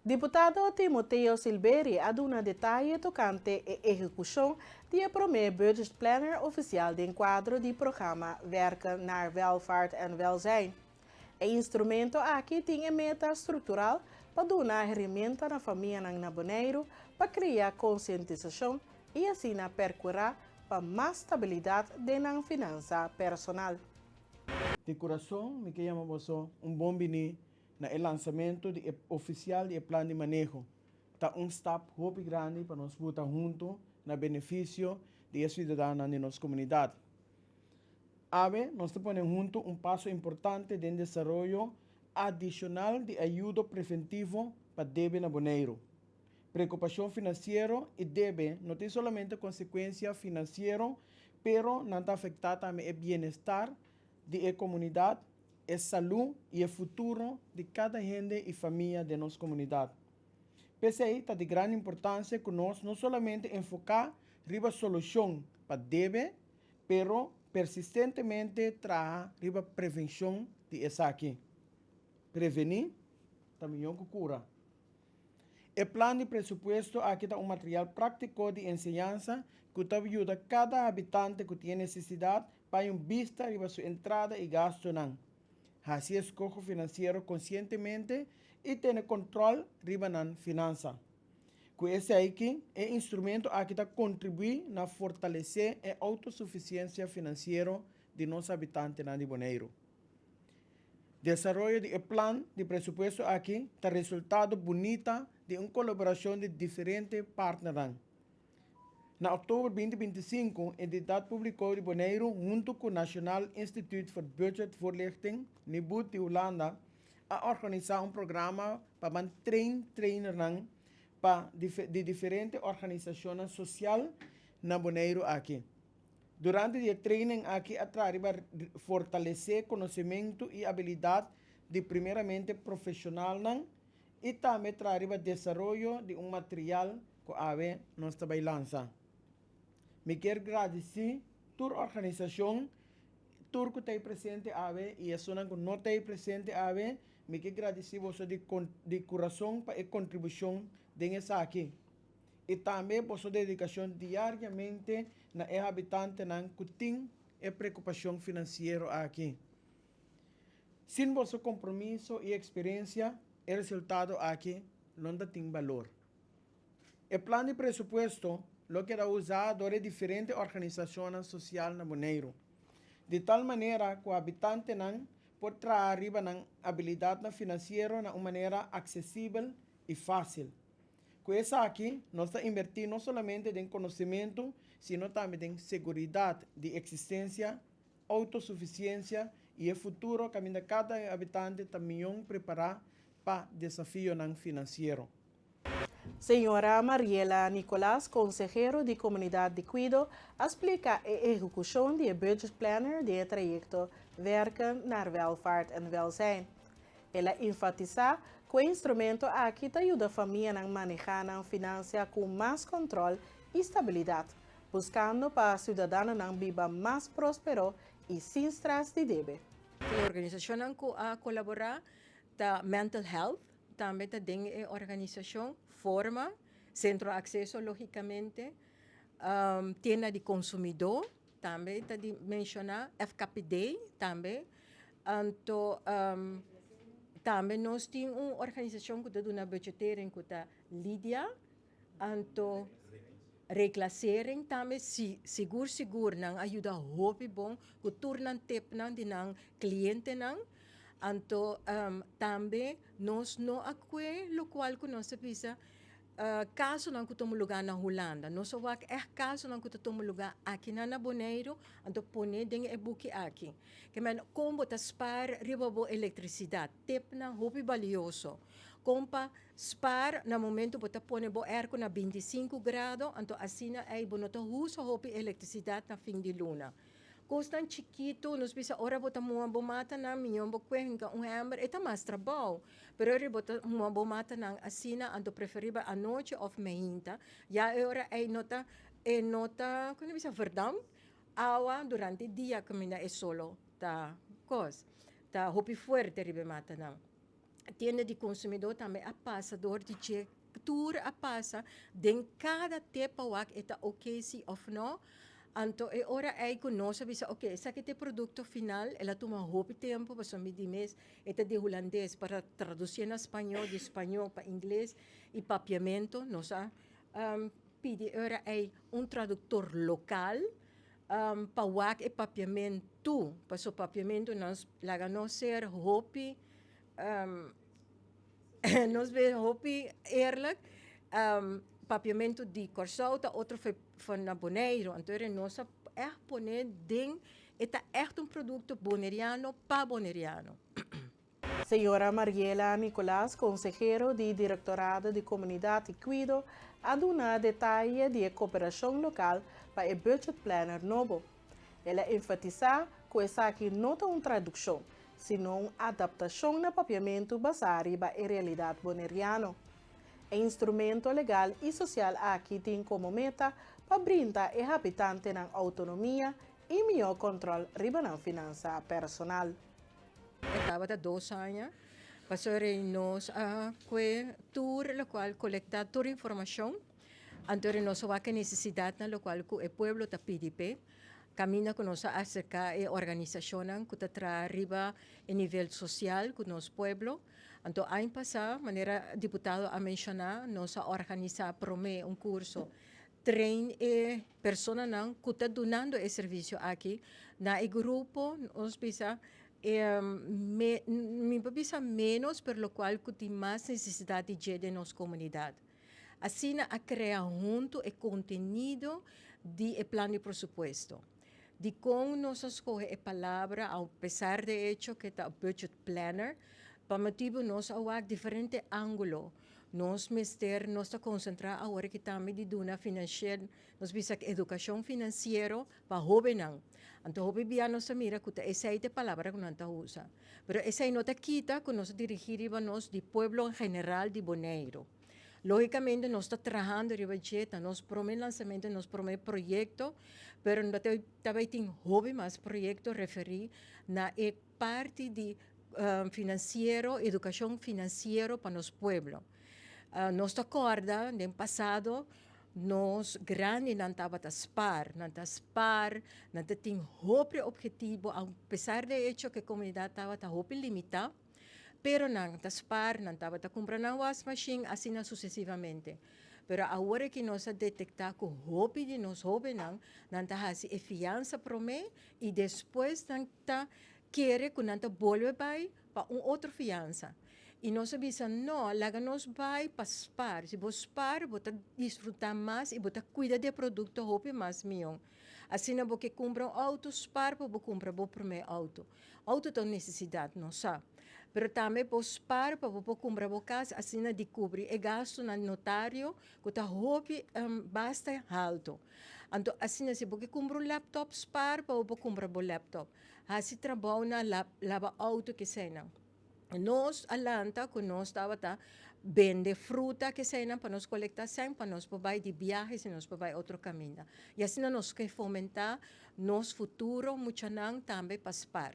Deputado Timoteo Silveri aduna detalhe tocante a execução do primeiro budget planner oficial do enquadro do programa Werken naar Welvaart en Welzijn. O instrumento aqui tem meta estrutural para dar ferramenta na família na Bonaire para criar conscientização e assim percurar para mais estabilidade na finança personal. De coração, me chamo bom bini na lançamento oficial do plano de manejo. Está step muito grande para nós botar junto na benefício de cidadãos de nossa comunidade. Nós ponemos junto passo importante de desenvolvimento adicional de ajuda preventiva para débito na Bonaire. Preocupação financeira e débito não tem somente consequência financeira, pero não está afetado também o bem-estar da comunidade, a saúde e o futuro de cada gente e família de nossa comunidade. PCI está de grande importância que nós não somente enfocar na solução para débito, pero persistentemente trabalhar na prevenção de isso aqui. Prevenir também é cura. O plano de presupuesto aqui está material prático de enseñanza que ajuda cada habitante que tem necessidade para vista de sua entrada e gasto. Assim escoge financeiro conscientemente e tem controle riba na finança. Com esse aqui, o instrumento aqui está contribui na fortalecer a autossuficiência financeira de nossos habitantes na Bonaire. Desenvolvimento do plano de presupuesto aqui está resultado bonita de uma colaboração de diferentes partners. Na outubro 2025, a entidade publicou de Bonaire, junto com o National Institute for Budget Voorlichting, NIBUD de Holanda, a organizar programa para treinar de diferentes organizações sociais na Bonaire aqui. Durante o training aqui, para fortalecer conhecimento e habilidade de primeiramente profissional e também para desenvolvimento de material que nós estamos lançando. Me quero agradecer a toda a organização, tudo que está presente e a zona que não está presente me quero agradecer você de coração para a contribuição dessa aqui. E também por sua dedicação diariamente na habitante que tem a preocupação financeira aqui. Sem vosso compromisso e experiência, o resultado aqui não tem valor. O plano de presupuesto lo que era usado por diferentes organizações sociais na Bonaire. De tal maneira que o habitante pode trazer a habilidade financeira de uma maneira acessível e fácil. Com essa aqui, nós estamos invertindo não somente em conhecimento, sino também em segurança de existência, autossuficiência e o futuro que cada habitante também preparar para o desafio financeiro. Senhora Mariela Nicolás, consejero de Comunidade de Cuido, explica a execução do Budget Planner do trajecto Werken naar Welvaart en Welzijn. Ela enfatiza que o instrumento aqui ajuda a família a manejar a finança com mais controle e estabilidade, buscando para a cidadã viva mais próspero e sem estresse de débito. A organização que colabora da mental health, também tem a organização forma, centro de acesso, logicamente, tienda de consumidor, também está de mencionar, FKPD, também. Então, também nós temos uma organização que está na budgetering, que está Lydia, então, reclassering também, seguro, não ajuda a bom, que torna tempo de não cliente, não. Então, também nós não acui lo qual que nós precisa caso não que tomo lugar na Holanda, nós só caso não que tomo lugar aqui na Bonaire, então pone ding e buki aqui. Que men como ta spar ribabo eletricidade, tep na hopi valioso. Compa spar na momento bota pone bo air na 25 graus, então assim ay bonota uso hopi eletricidade na fim de luna. Costan chiquito, nos bisa ora bota mua bomata na minyon bo kwenga hammer eta mas trabaho. Pero ora bota mua bomata na asina anto preferiba a noche of meinta. Ya ora ay nota kuno bisa verdam awa durante dia kamina e solo ta hopi fuerte ribe mata na. tienda de consumidor também a passa, door de che tour a passa, den cada tepa wak eta ok si of no, anto e ora ai conosce bisa ok, sa que te produto final, ela toma hopi tempo, pa somi di mes, eta de holandês para traduzir na espanhol, de espanhol para inglês, e papiamento, nossa, pidi ora ai tradutor local, pa wak e papiamento, pa so papiamento nós laga no ser hopi, nós vê hopi eerlijk, papiamento de Corsauta, outro foi van na Bonaire. Então, nós echt poner ding, eta echt produto boneriano pa boneriano. Senhora Mariela Nicolás, consejero do Directorado de Comunidade e Cuido, aduna detalhes de cooperação local para o budget planner novo. Ela enfatiza que essa aqui não é uma tradução, senão adaptação no papiamento baseado na realidade boneriana. O instrumento legal e social aqui tem como meta para brindar aos habitantes autonomia e melhor controle sobre a finança personal. Estava há 2 anos, passou nós a tour, no qual colectar toda a informação, então nós vamos ter necessidade na qual o povo está pedindo, caminha com nós acerca da organização que está arriba a nível social com nosso povo. Então, ano passado, maneira deputado a mencionar, nós organizar curso trein e persona que está dando esse serviço aqui na grupo nós bisa me bisa menos pelo qual que tem mais necessidade de nossa comunidade. Assim, a criar junto o conteúdo de plano de presupuesto. De como nós escolhe a palavra, apesar de hecho que está budget planner, para motivo nós há diferente ângulo. Nós mester nós está concentrar agora que também de duna financeira, nós bisa educação financeira para jovens. Então, jovem bia nós mira que essa é a palavra que nós usa. Pero essa é nota quita que nós dirigimos nós de pueblo em geral de Bonaire. Logicamente, nós estamos trabalhando em budget, nós promovemos lançamento, nós promovemos projeto, pero também tem jovem mais projeto referir na parte de financeiro, educação financeira para nosso pueblo. Nós acorda, no passado, nós grande não estava a spar, não tinha outro objetivo, apesar de hecho que a comunidade estava limitada, pero não spar, não estava a comprar uma wash machine, assim sucessivamente. Pero agora que nós detectamos que o hobby de nós jovens não está a fiança para mim e depois não está querer que não volve para outra fiança. E nós sabemos, não, lá nós vai para spar. Se você spar, você desfrutar mais e você cuida do produto hobby mais melhor. Assim, você compra auto, spar, você compra o primeiro auto. Auto tem necessidade, não sabe? Pero também você spar, você compra o casa, assim, descobre e gasto no notário, que o hobby basta alto. Então, assim, se você compra laptop, spar, você compra o laptop. Assim, trabalha na lava auto que seja. Nós, Alanta, que nós estava vende fruta que seja para nós coletar sem, para nós poder de viagens e nós poder outro caminho. E assim nós queremos fomentar nosso futuro, muito também para spar.